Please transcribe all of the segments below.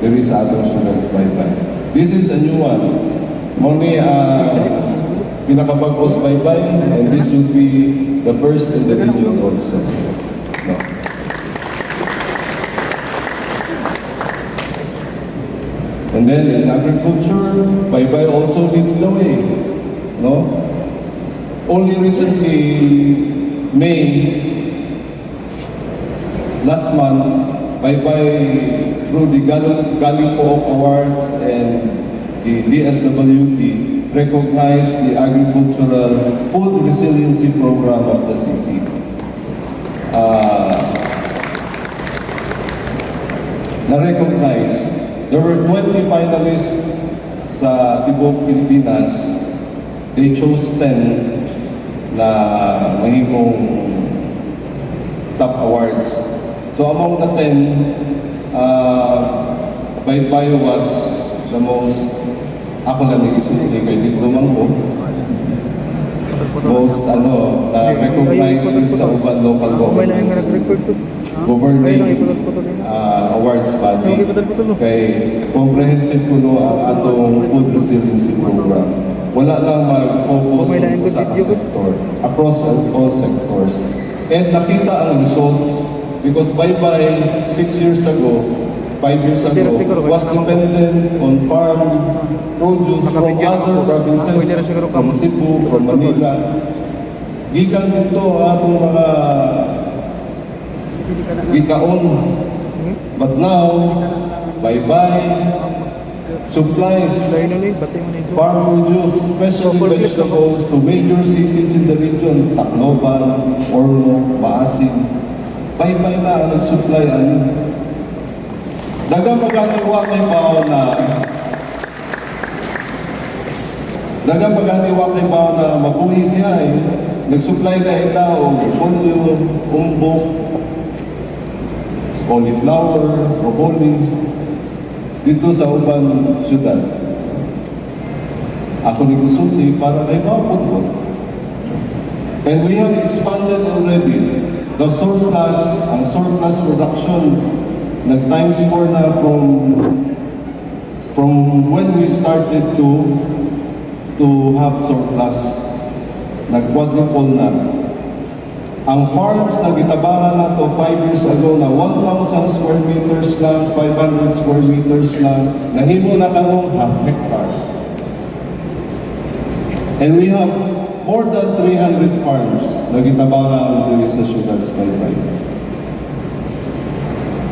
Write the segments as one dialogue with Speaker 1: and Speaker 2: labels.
Speaker 1: there is other students bye-bye. This is a new one. Only pinakabagos bye-bye, and this will be the first in the region also. No. And then in agriculture, bye-bye also leads the way. No? Only recently, May, last month, bye-bye through the Galing Po Awards and the DSWT recognized the agricultural food resiliency program of the city. Na-recognize. There were 20 finalists sa Tibok, Pilipinas. They chose 10 na mahimong top awards. So among the 10, Bye-bye was the most, ako na nag-isulti kay Dito Mangko, most recognized sa uban local governments. Governing awards body kay comprehensive kuno ang atong food resiliency program. Wala lang mag-focus sa sector, across all sectors. And nakita ang results because bye-bye 6 years ago, 5 years ago, was dependent on farm produce from other provinces, from Cebu, from Manila. Gikan dito ang atong mga gikaon. But now, bye-bye, supplies, farm produce, especially vegetables to major cities in the region, Tacloban, Ormo, Maasin. Bye-bye na ang nag-supply ani. Dagang paganiwa kay Pao na mabuhi niya nag-supply na itao, polio, umbok, cauliflower, broccoli, dito sa uban syudad. Ako nag-usulti para kay Pao po. And we have expanded already the surplus, ang surplus production nag-times 4 na from when we started to have surplus. Nag-quadruple na. Ang farms na gitabangan na to 5 years ago na 1,000 square meters lang, 500 square meters lang, nahimo na karong half hectare. And we have more than 300 farms na gitabangan dito sa syudad sa Bye-bye.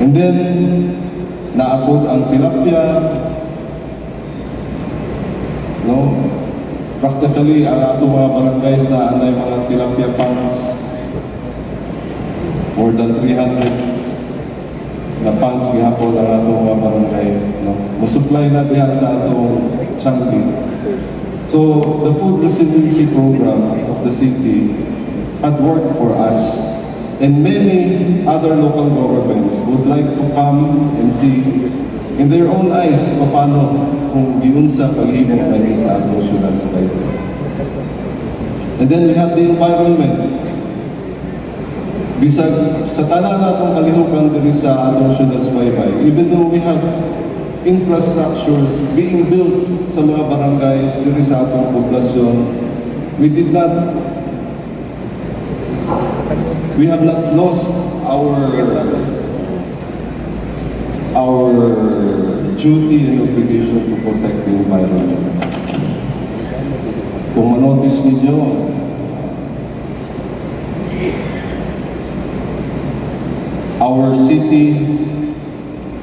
Speaker 1: And then, naabot ang tilapia, no? Practically, ang ato mga barangays na anay mga tilapia ponds, more than 300 na ponds gihapon ang ato mga barangay, no? Musupply na diha sa atong Changi. So, the food resiliency program of the city had worked for us. And many other local governments would like to come and see in their own eyes paano kung giunsa paghimong kami sa atong syudad sa Bye-bye. And then we have the environment. Bisag sa tanan natong kalihukan diri sa atong syudad sa Bye-bye, even though we have infrastructures being built sa mga barangays diri sa atong poblasyon, we have not lost our duty and obligation to protect the environment. Kung manotice ninyo, our city,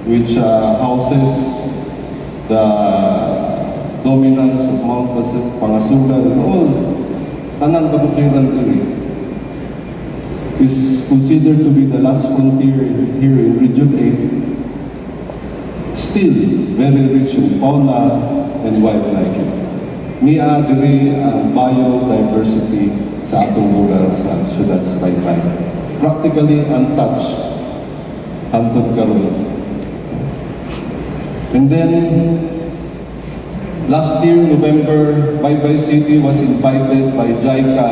Speaker 1: which houses the dominance of Mount Pangasugan and all, tanan kabukiran diri, is considered to be the last frontier here in Region 8, still very rich in fauna and wildlife. Niya diri ang biodiversity sa atong lugar sa syudad sa Bye-bye. Practically untouched hangtod karon. And then last year, November, Bye-bye City was invited by JICA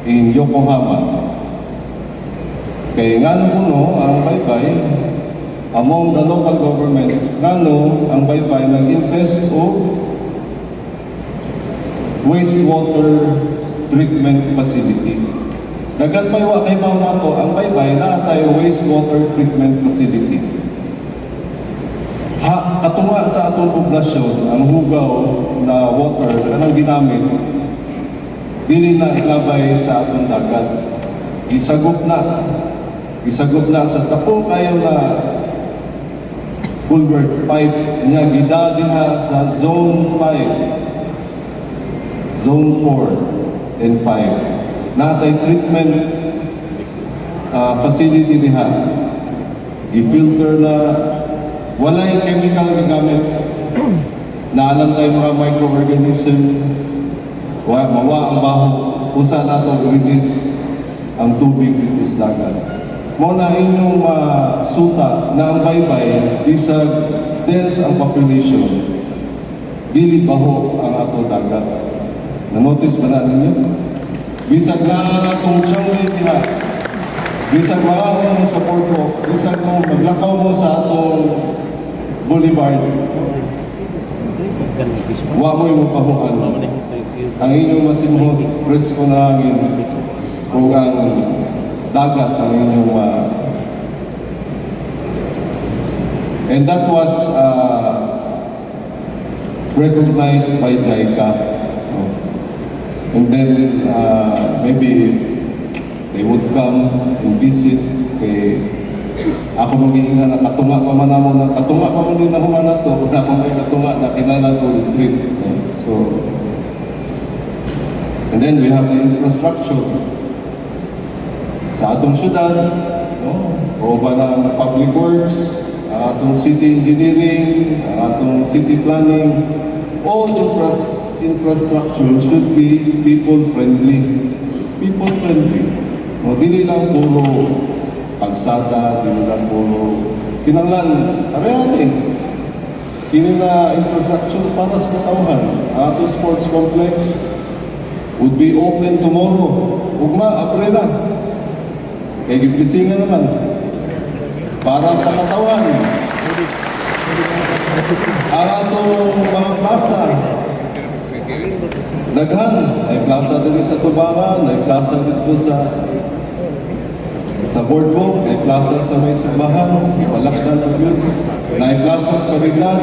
Speaker 1: in Yokohama. Kaya nga nung ang Bye-bye, among the local governments ngano ang baybay nag-invest o wastewater treatment facility. Dagan pa iwa kay mao nato ang baybay na tayo wastewater treatment facility. Katunga sa atong poblasyon ang hugaw na water kanang ginamit dili na ilabay sa atong dagat. Isagop na sa tako kayo na culvert pipe niya gidadiha sa zone 5, zone 4 and 5. Natay treatment facility diha. I-filter na walay chemical gigamit. Naalam tayo mga microorganism, mawa ang baho, usa nato release ang tubig dito sa dagat. Mo na inyong suta na ang baybay, bisag dense ang population, dili baho ang ato dagat. Na-notice ba na ninyo? Bisag na atong Changi diha, bisag maawa mo sa Porto, bisag mo maglakaw mo sa atong Boulevard, wa mo yung mapahuan. Ang inyong masimhot, presko na hangin, o ang dagat ang inyong and that was recognized by JICA. And then maybe they would come and visit kay ako mag-iinga na katunga pa man namo na katunga pa man din na humana to na kung may katunga na kinala to retreat. So and then we have the infrastructure sa atong syudad, o ba ng public works, ang atong city engineering, ang atong city planning, all infrastructure should be people-friendly. People-friendly. No, dili lang puro pagsada, dili lang puro kinanglan, areanin. Kini na infrastructure para sa katawhan. Ato sports complex would be open tomorrow. Ugma, April na. Kaya giblisingan naman. Para sa katawan. Ang atong mga plaza. Daghan. Ay plaza dito sa Tubangan, ay plaza dito sa Boardwalk, ay plaza sa may simbahan, Palakdan na yun. Ay plaza sa Karidad.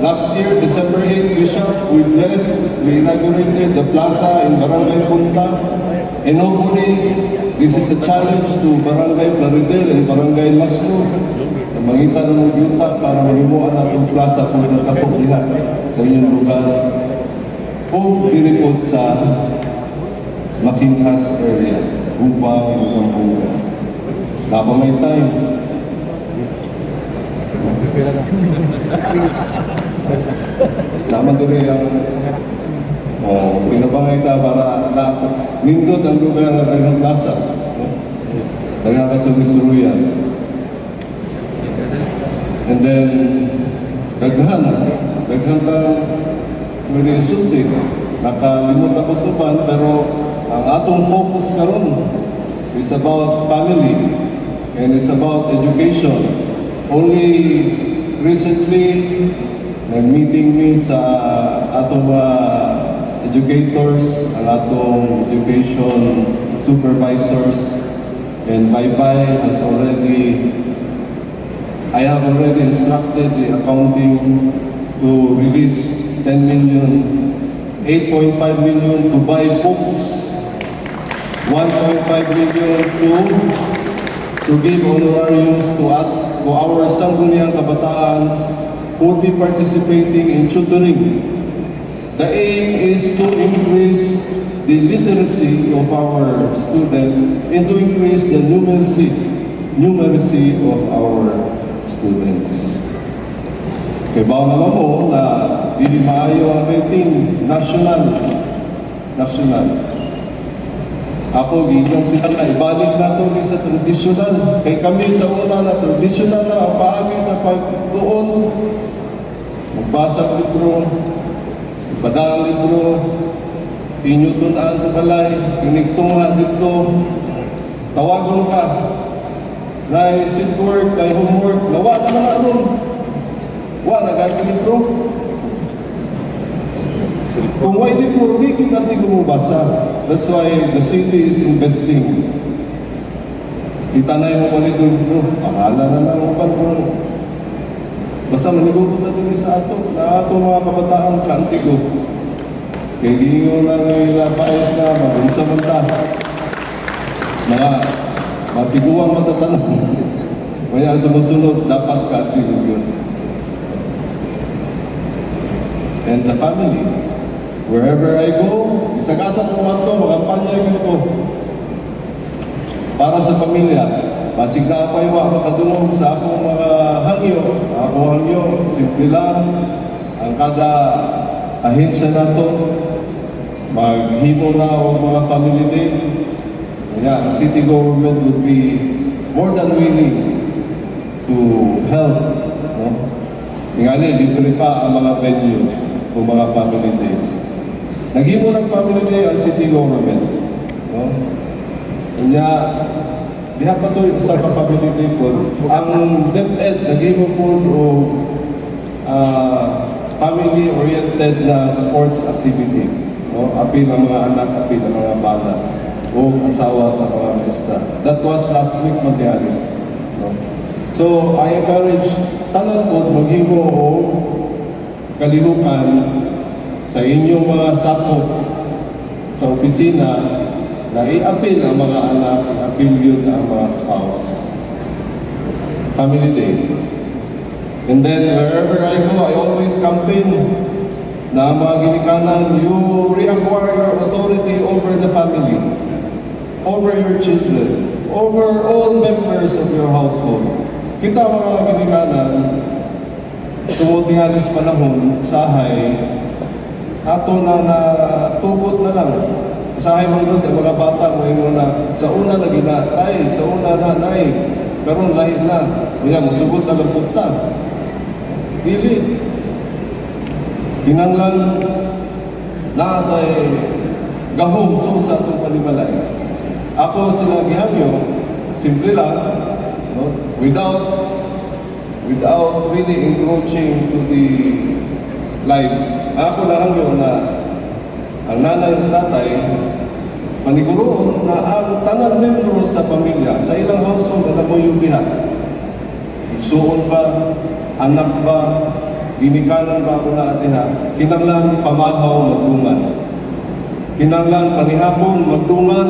Speaker 1: Last year, December 8, we inaugurated the plaza in Barangay Punta. And hopefully, this is a challenge to Barangay Plaridel and Barangay Masco. Mangita na ng yuta para mahimuan natong plaza kung natapok diha sa inyong lugar. O diripod sa Makinhas area, upang Zamboanga. Napa may time. Naman din ang pinabangay ta para nindot ang lugar na daghang plaza. Daghang kasulusuruyan. And then, daghan ta may isulti. Nakalimot ako suban, pero ang atong focus karon is about family and it's about education. Only recently, nag-meeting me sa atong educators, ang atong education supervisors, and Baybay has I have already instructed the accounting to release 10 million, 8.5 million to buy books, 1.5 million to give honorariums to our Sangguniang Kabataan who will be participating in tutoring. The aim is to increase the literacy of our students and to increase the numeracy of our students. Kaya ba naman mo na hindi maayo ang rating national. Ako, gilang sila na ibalik na ito sa tradisyonal. Kay kami sa una na tradisyonal na ang paagi sa pagdoon. Magbasa ng libro, ipadang libro, inyutunan sa balay, inigtungan dito, tawagon ka. na sit work, na homework, nawa naman na ron. Wala gagawin bro. Kung why di po, di natin gumubasa. That's why the city is investing. Itanay mo ulit doon bro, pahala na lang ang panahon. Basta manigubo na doon sa ato, na ato mga kabataan kantigo. Kaya gingo na nila paayos na, mabunsa man ta. Mga matiguang matatanan. Kaya sumusunod, dapat kantigo yun. And the family, wherever I go, isagasa ko mato, makampanya ko. Para sa pamilya, masig na pa iwa makadungog sa akong mga hangyo. Akong hangyo, simple lang, ang kada ahensya na to, maghimo na o mga family day. Kaya ang city government would be more than willing to help. No? Tingali, libre pa ang mga venue o mga family days. Naghimo ng family day ang city government. No? Kanya, diha pa ito sa family day po. Ang DepEd, naghimo po o family-oriented na sports activity. No? Apil ang mga anak, apil ang mga bata o asawa sa mga maestra. That was last week magyari. No? So, I encourage tanan po maghimo o kalihukan sa inyong mga sakop sa opisina na i-apil ang mga anak, i-apil yun ang mga spouse. Family day. And then wherever I go, I always campaign na mga ginikanan, you reacquire your authority over the family, over your children, over all members of your household. Kita mga ginikanan, tungod nihalis panahon, sahay, ato na tugot na lang. Sahay mga ang mga bata mo yung na sa una na ginatay, sa una na nay, pero lahit na. Kaya musugot na lang punta. Dili. Kinanglan na tay gahom so sa atong panimalay. Ako sila gihamyo, simple lang, no? Without really encroaching to the lives. Ako lang yun na ang nanay at tatay paniguroon na ang tanang membro sa pamilya, sa ilang household na namoy yung diha. Igsuon ba, anak ba, ginikanan ba ako na diha, kinanglan pamagaw magdungan. Kinanglan panihapon magdungan,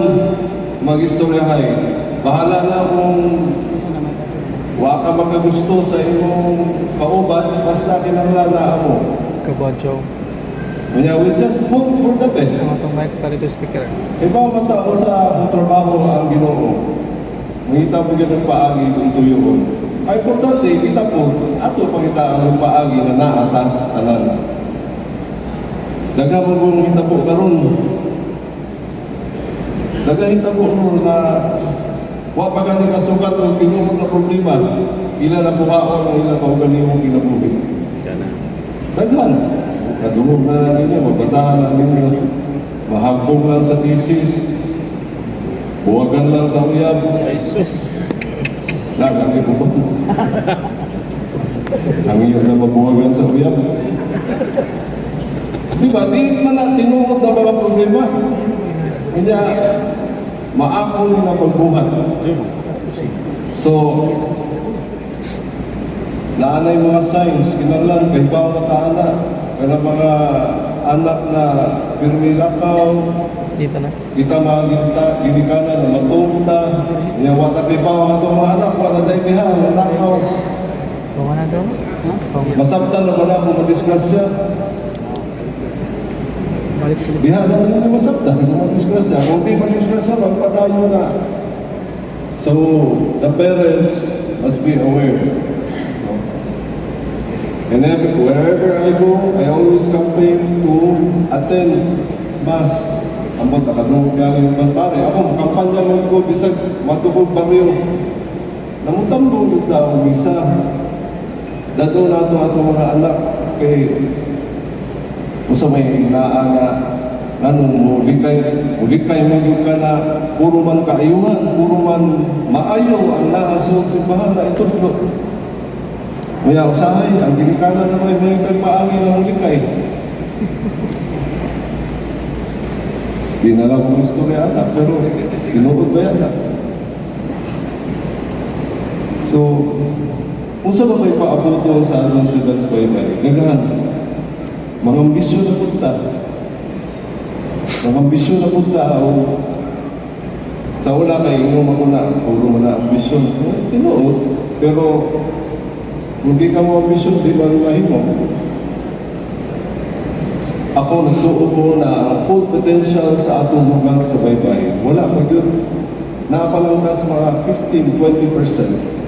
Speaker 1: magistoryahay. Bahala na kung wa ka magkagusto sa imong kauban, basta kinanglan na mo.
Speaker 2: Kabadyaw.
Speaker 1: Kanya, we just hope for the best.
Speaker 2: Sa matong mic tali to speaker.
Speaker 1: Ibang matao sa trabaho ang Ginoo. Mangita po yan ng paagi kung tuyoon. Ay importante, kita po, ato pangita ang paagi na naata, tanan. Daga mo kung kita po karon. Daga kita po na wa pa gani kasugat o tinungod na problema. Ilan na bukaon ang ilang pauganiwang kinabuhi. Daghan. Nadungog na ninyo, mabasahan na ninyo. Mahagbong lang sa thesis. Buwagan lang sa uyab.
Speaker 2: Jesus.
Speaker 1: Lagami po ba? Ang iyo na mabuwagan sa uyab. Di ba? Di man na tinungod na mga problema. Kanya, maakaw nila magbuhat. So, naanay mga signs, kinarlan, kaibaw na taana. Kaya mga anak na pirmilakaw,
Speaker 2: Dito na.
Speaker 1: kita mga ginikanan na matungta, niya wala kaibaw ang itong mga anak, wala dahil diha, nakaw.
Speaker 2: Bunga na daw.
Speaker 1: Masabtan na wala kung madisgrasya.
Speaker 2: Balik sa
Speaker 1: Diha na naman yung masabtan, kung madisgrasya. Kung di madisgrasya, magpadayo na. So, the parents must be aware. And wherever I go, I always campaign to attend mass. Ambot nakadungog galing man pare. Ako kampanya mo ko bisag matubog baryo. Namutambong yung tao misa. Dato na ito ato mga anak kay usa may inaanga Anong ulikay mo yung ka na puro man kaayuhan, puro man maayo ang naaso simbahan na ito bro. Kaya usahay, ang ginikanan na may mga tagpaangin ang ulikay. Di na lang kung istorya na, pero tinuod ba yan na? So, kung sa ba may paabuto sa anong syudad sa baybay, gagahan, mga ambisyon na punta. Mga ambisyon na punta, o sa una kay inom ako na, puro mo na ambisyon. Tinuod, pero hindi ka mo ambisyon, di ba mahimo? Ako nagtuo ko na ang full potential sa atong lugar sa baybay. Wala pa yun. Naapalangkas mga 15-20%.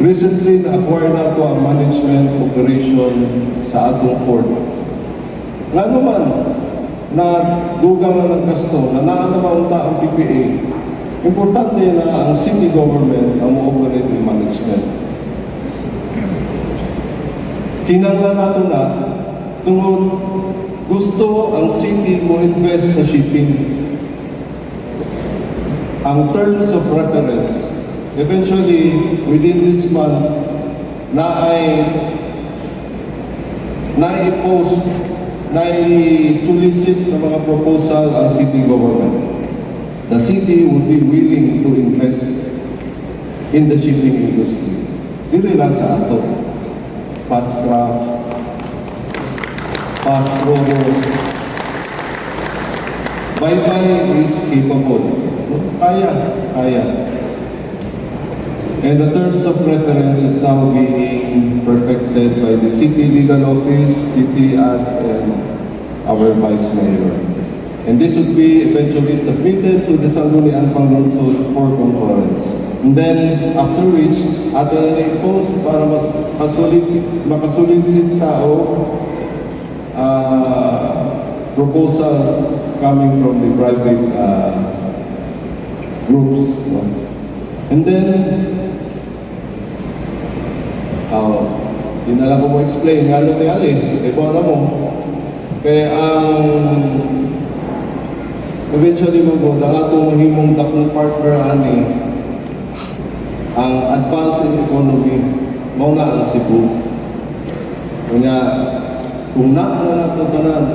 Speaker 1: Recently, na-acquire na ito ang management operation sa atong port. Nga naman, na dugang na ng gasto, na naanaunta ang PPA, importante na ang city government ang operate yung management. Kinanglan nato na, tungod gusto ang city mo invest sa shipping. Ang terms of reference, eventually, within this month, na-i-post, na-i-solicit ng mga proposal ang city government. The city would be willing to invest in the shipping industry. Dili lang sa ato. Fast track, fast road. Baybay is capable. Kaya. And the terms of reference is now being perfected by the city legal office, city and our vice mayor. And this would be eventually submitted to the Sangguniang Panglungsod for concurrence. And then, after which, ato na i-post para makasulisit tao proposals coming from the private groups. And then, di na lang ko mo explain nga ano nangyari. Iba na mo. Kaya eventually mo ang atong mahimong dakong partner ani ang advancing economy mao na ang Cebu. Kanya kung naa na nato tanan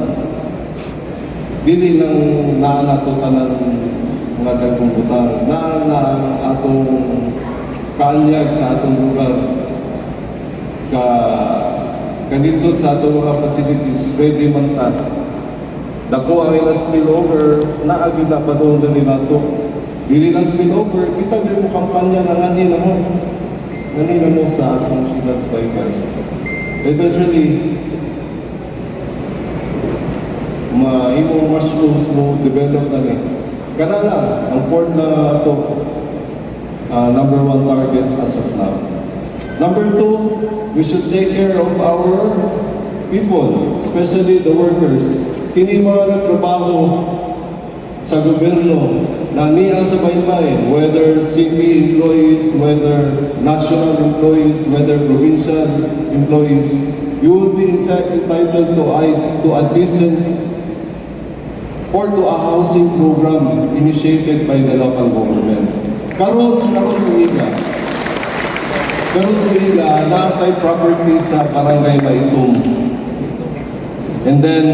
Speaker 1: dili lang naa nato tanan mga dagkong butang naa na ang atong kaanyag sa atong lugar kanindot sa atong mga facilities pwede man ta dako ang ilang spillover naagi na pa doon na nato dili lang spillover kita din mo kampanya na ngani na mo sa atong syudad sa baybay. Eventually maimong mushrooms mo develop na kana lang ang port na ito number 1 target as of now. Number 2, we should take care of our people, especially the workers. Kini mga nagtrabaho sa gobyerno na niya sa baybay, whether city employees, whether national employees, whether provincial employees, you would be entitled to a decent or to a housing program initiated by the local government. Karon tuiga na tayo property sa barangay Maitong. And then,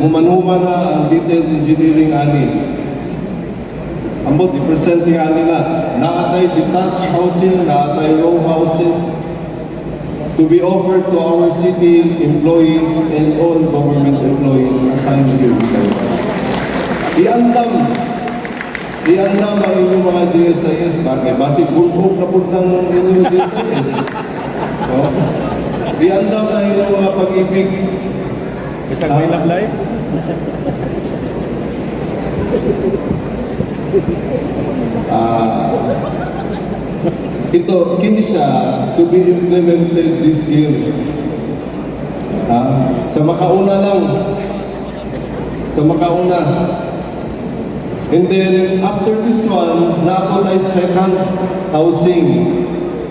Speaker 1: human-huma na ang detailed engineering ani. Ambot, i-presenting ani na. Naatay detached housing, naatay row houses to be offered to our city employees and all government employees assigned here in Baybay. Iandam ang inyong mga DSIS. Bakit? Basig bulbog na po ng inyong DSIS. Iandam ang inyong mga pag-ibig.
Speaker 2: Isang may love life?
Speaker 1: Ito, kini siya to be implemented this year. Sa makauna lang. And then, after this one, naako tayo second housing.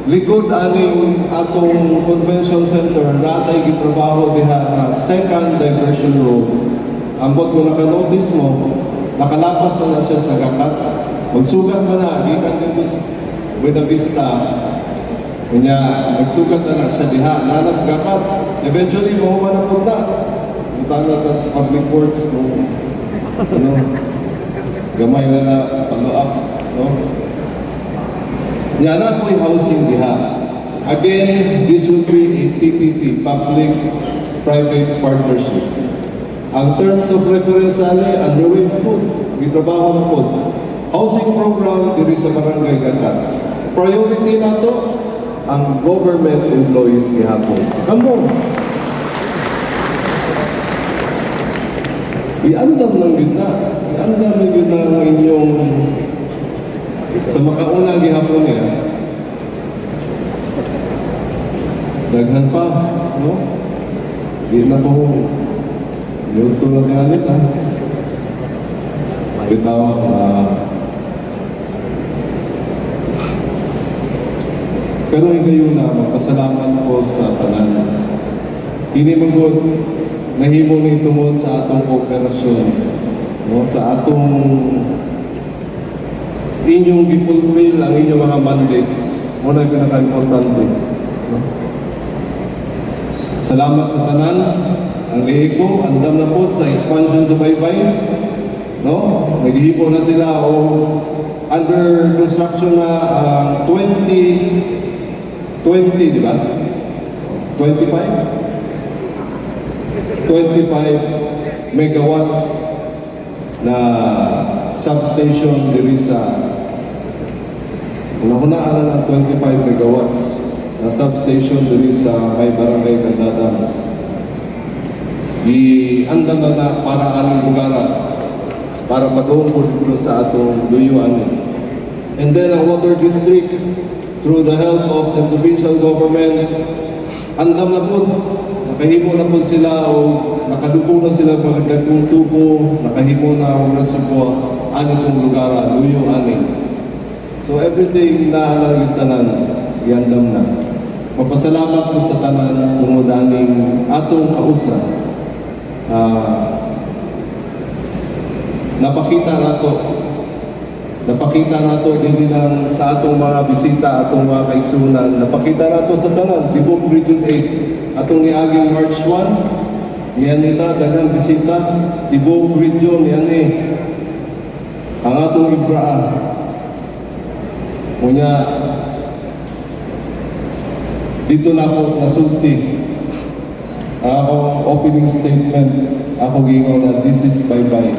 Speaker 1: Likod aning atong convention center, natay gitrabaho diha na second diversion road. ambot ko nakanotice mo, nakalapas na siya sa gakat. Magsugat mo na, gikan dito with a vista. Kanya, magsugat na siya diha, nanas gakat. Eventually, mahuman na punta. Punta na sa public works ko. Ano, gamay na pag-up. No? Yan na po yung housing diha. Again, this will be a PPP, Public-Private Partnership. Ang terms of reference ali, underway na po. Gitrabaho na po. Housing program diri sa Barangay Gagat. Priority na to ang government employees gihapon. Kamo. Iandam lang yun na. Iandam lang yun na ang inyong sa makauna gihapon niya. Daghan pa, no? Di na ko yung tulad nga nila. Bitaw, pero ngayon na magpasalamat ko sa tanan. Kini manggod nahimo ni tungod sa atong kooperasyon, no? Sa atong inyong gifulfill ang inyong mga mandates. Muna pinaka-importante. No? Salamat sa tanan. Ang liiko, andam na po sa expansion sa Baybay. No? Naghihimo na sila o under construction na 20, di ba? 25 megawatts na substation diri sa unang-unaan ng 25 megawatts na substation diri sa may Barangay Candadam. Iandam na para anong lugar para padung po sa atong duyuan. And then ang water district through the help of the provincial government, andam na po, nakahimo na po sila o nakadubong na sila pagkatong tubo, nakahimo na ang nasubwa, ani pong lugar, luyo ani. So everything na alang tanan, iandam na. Magpasalamat ko sa tanan tungod aning atong kausa. Napakita nato din lang sa atong mga bisita, atong mga kaigsunan. Napakita nato sa tanan, Tibok Region 8, atong niaging March 1, niyan nita, dagang bisita, Tibok Region, niyan ang atong ibraan. Kunya, dito na ako nasulti. Akong opening statement, ako gingaw na this is bye-bye.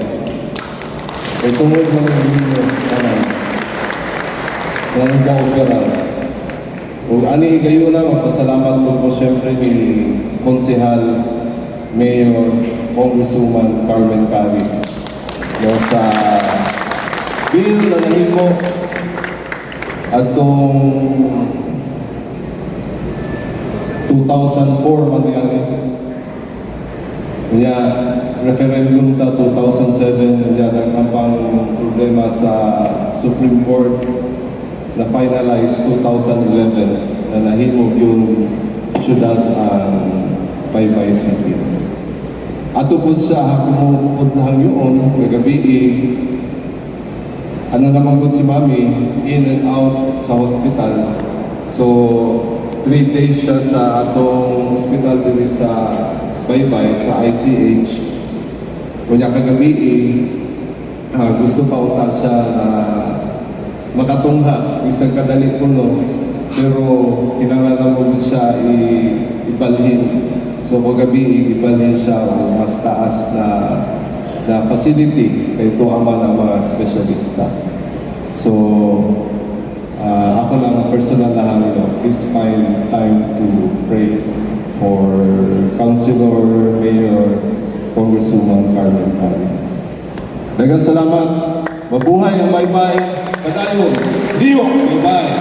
Speaker 1: E tungod na ng ninyo, ng kaopera. O ani gayo na, magpasalamat po siyempre ni Konsehal, Mayor, Congresswoman Carmen Cari. No, sa bill na nahimo at itong 2004 mangyari. Kaya referendum ta 2007, kaya nagkampang problema sa Supreme Court na finalize 2011 na nahimog yung syudad ang Baybay City. Ato po sa kumupuntahan yun, kagabi ano naman po si Mami, in and out sa hospital. So, 3 days siya sa atong hospital din sa Baybay, sa ICH. Kunya kagabi, gusto pa uta siya na makatungha, isang kadali puno, pero kinangalaman mo siya ibalhin. So kagabi, ibalhin siya o mas taas na facility kay tuaman ng mga espesyalista. So, ako lang personal na please find time to pray for Councilor, Mayor, Congresswoman Carmen Cari. Daghang salamat. Mabuhay ang Baybay. Padayon. Diyo. Baybay.